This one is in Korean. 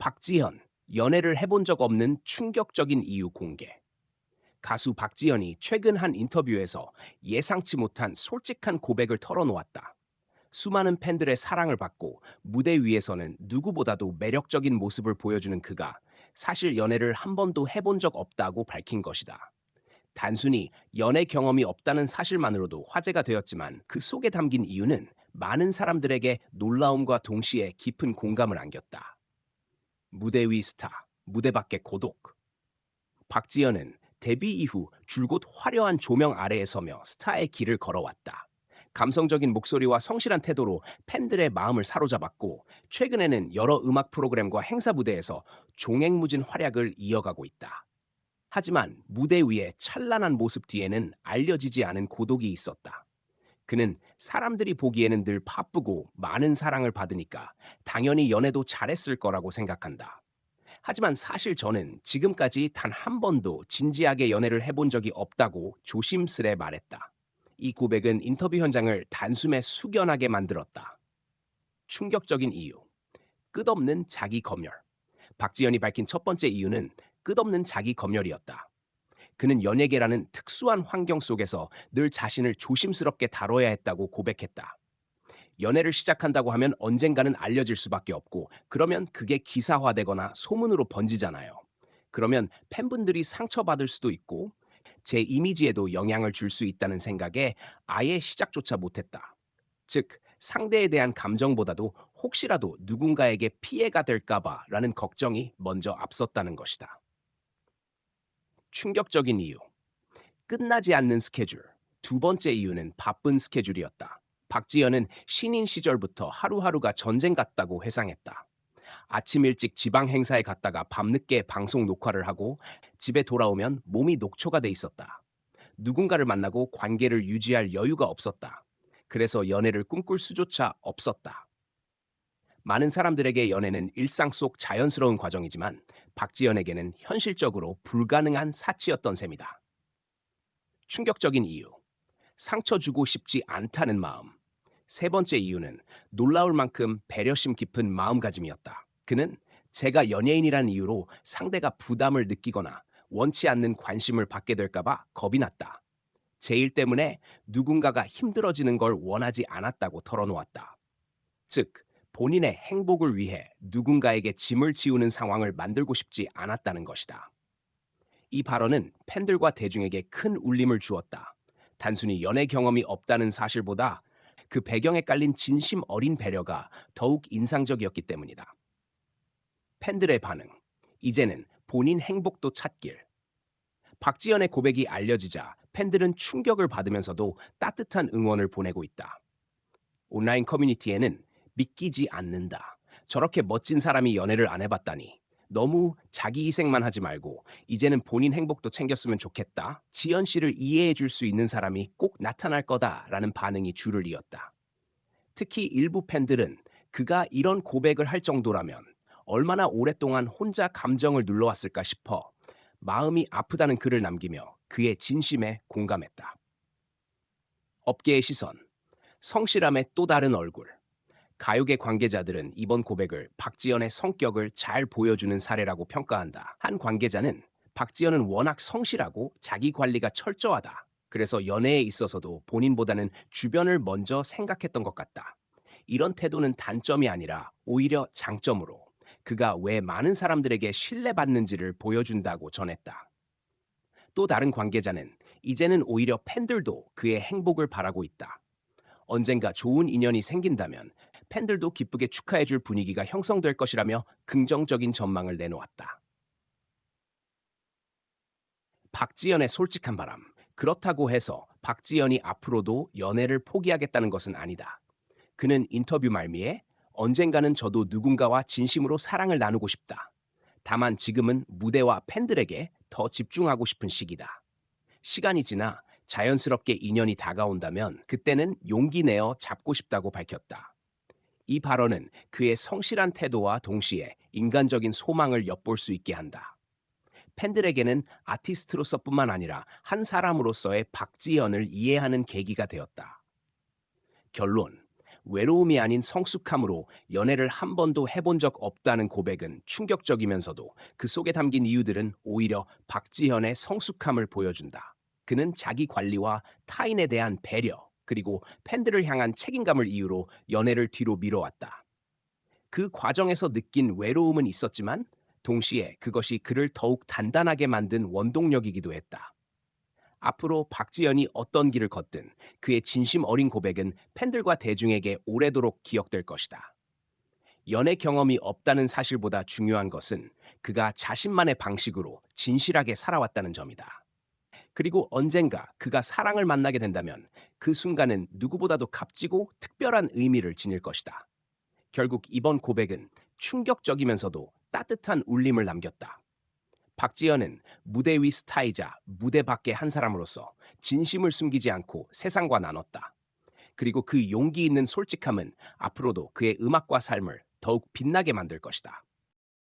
박지현, 연애를 해본 적 없는 충격적인 이유 공개. 가수 박지현이 최근 한 인터뷰에서 예상치 못한 솔직한 고백을 털어놓았다. 수많은 팬들의 사랑을 받고 무대 위에서는 누구보다도 매력적인 모습을 보여주는 그가 사실 연애를 한 번도 해본 적 없다고 밝힌 것이다. 단순히 연애 경험이 없다는 사실만으로도 화제가 되었지만 그 속에 담긴 이유는 많은 사람들에게 놀라움과 동시에 깊은 공감을 안겼다. 무대 위 스타, 무대 밖의 고독. 박지현은 데뷔 이후 줄곧 화려한 조명 아래에 서며 스타의 길을 걸어왔다. 감성적인 목소리와 성실한 태도로 팬들의 마음을 사로잡았고, 최근에는 여러 음악 프로그램과 행사 무대에서 종횡무진 활약을 이어가고 있다. 하지만 무대 위의 찬란한 모습 뒤에는 알려지지 않은 고독이 있었다. 그는 사람들이 보기에는 늘 바쁘고 많은 사랑을 받으니까 당연히 연애도 잘했을 거라고 생각한다. 하지만 사실 저는 지금까지 단 한 번도 진지하게 연애를 해본 적이 없다고 조심스레 말했다. 이 고백은 인터뷰 현장을 단숨에 숙연하게 만들었다. 충격적인 이유. 끝없는 자기 검열. 박지현이 밝힌 첫 번째 이유는 끝없는 자기 검열이었다. 그는 연예계라는 특수한 환경 속에서 늘 자신을 조심스럽게 다뤄야 했다고 고백했다. 연애를 시작한다고 하면 언젠가는 알려질 수밖에 없고, 그러면 그게 기사화되거나 소문으로 번지잖아요. 그러면 팬분들이 상처받을 수도 있고 제 이미지에도 영향을 줄 수 있다는 생각에 아예 시작조차 못했다. 즉, 상대에 대한 감정보다도 혹시라도 누군가에게 피해가 될까봐 라는 걱정이 먼저 앞섰다는 것이다. 충격적인 이유. 끝나지 않는 스케줄. 두 번째 이유는 바쁜 스케줄이었다. 박지현은 신인 시절부터 하루하루가 전쟁 같다고 회상했다. 아침 일찍 지방 행사에 갔다가 밤늦게 방송 녹화를 하고 집에 돌아오면 몸이 녹초가 돼 있었다. 누군가를 만나고 관계를 유지할 여유가 없었다. 그래서 연애를 꿈꿀 수조차 없었다. 많은 사람들에게 연애는 일상 속 자연스러운 과정이지만 박지현에게는 현실적으로 불가능한 사치였던 셈이다. 충격적인 이유. 상처 주고 싶지 않다는 마음. 세 번째 이유는 놀라울 만큼 배려심 깊은 마음가짐이었다. 그는 제가 연예인이라는 이유로 상대가 부담을 느끼거나 원치 않는 관심을 받게 될까봐 겁이 났다. 제 일 때문에 누군가가 힘들어지는 걸 원하지 않았다고 털어놓았다. 즉, 본인의 행복을 위해 누군가에게 짐을 지우는 상황을 만들고 싶지 않았다는 것이다. 이 발언은 팬들과 대중에게 큰 울림을 주었다. 단순히 연애 경험이 없다는 사실보다 그 배경에 깔린 진심 어린 배려가 더욱 인상적이었기 때문이다. 팬들의 반응. 이제는 본인 행복도 찾길. 박지연의 고백이 알려지자 팬들은 충격을 받으면서도 따뜻한 응원을 보내고 있다. 온라인 커뮤니티에는 믿기지 않는다. 저렇게 멋진 사람이 연애를 안 해봤다니. 너무 자기 희생만 하지 말고 이제는 본인 행복도 챙겼으면 좋겠다. 지연 씨를 이해해 줄 수 있는 사람이 꼭 나타날 거다라는 반응이 줄을 이었다. 특히 일부 팬들은 그가 이런 고백을 할 정도라면 얼마나 오랫동안 혼자 감정을 눌러왔을까 싶어 마음이 아프다는 글을 남기며 그의 진심에 공감했다. 업계의 시선. 성실함의 또 다른 얼굴. 가요계 관계자들은 이번 고백을 박지연의 성격을 잘 보여주는 사례라고 평가한다. 한 관계자는 박지연은 워낙 성실하고 자기 관리가 철저하다. 그래서 연애에 있어서도 본인보다는 주변을 먼저 생각했던 것 같다. 이런 태도는 단점이 아니라 오히려 장점으로 그가 왜 많은 사람들에게 신뢰받는지를 보여준다고 전했다. 또 다른 관계자는 이제는 오히려 팬들도 그의 행복을 바라고 있다. 언젠가 좋은 인연이 생긴다면 팬들도 기쁘게 축하해줄 분위기가 형성될 것이라며 긍정적인 전망을 내놓았다. 박지연의 솔직한 바람. 그렇다고 해서 박지연이 앞으로도 연애를 포기하겠다는 것은 아니다. 그는 인터뷰 말미에 언젠가는 저도 누군가와 진심으로 사랑을 나누고 싶다. 다만 지금은 무대와 팬들에게 더 집중하고 싶은 시기다. 시간이 지나 자연스럽게 인연이 다가온다면 그때는 용기 내어 잡고 싶다고 밝혔다. 이 발언은 그의 성실한 태도와 동시에 인간적인 소망을 엿볼 수 있게 한다. 팬들에게는 아티스트로서뿐만 아니라 한 사람으로서의 박지현을 이해하는 계기가 되었다. 결론. 외로움이 아닌 성숙함으로 연애를 한 번도 해본 적 없다는 고백은 충격적이면서도 그 속에 담긴 이유들은 오히려 박지현의 성숙함을 보여준다. 그는 자기 관리와 타인에 대한 배려, 그리고 팬들을 향한 책임감을 이유로 연애를 뒤로 미뤄왔다. 그 과정에서 느낀 외로움은 있었지만 동시에 그것이 그를 더욱 단단하게 만든 원동력이기도 했다. 앞으로 박지현이 어떤 길을 걷든 그의 진심 어린 고백은 팬들과 대중에게 오래도록 기억될 것이다. 연애 경험이 없다는 사실보다 중요한 것은 그가 자신만의 방식으로 진실하게 살아왔다는 점이다. 그리고 언젠가 그가 사랑을 만나게 된다면 그 순간은 누구보다도 값지고 특별한 의미를 지닐 것이다. 결국 이번 고백은 충격적이면서도 따뜻한 울림을 남겼다. 박지현은 무대 위 스타이자 무대 밖의 한 사람으로서 진심을 숨기지 않고 세상과 나눴다. 그리고 그 용기 있는 솔직함은 앞으로도 그의 음악과 삶을 더욱 빛나게 만들 것이다.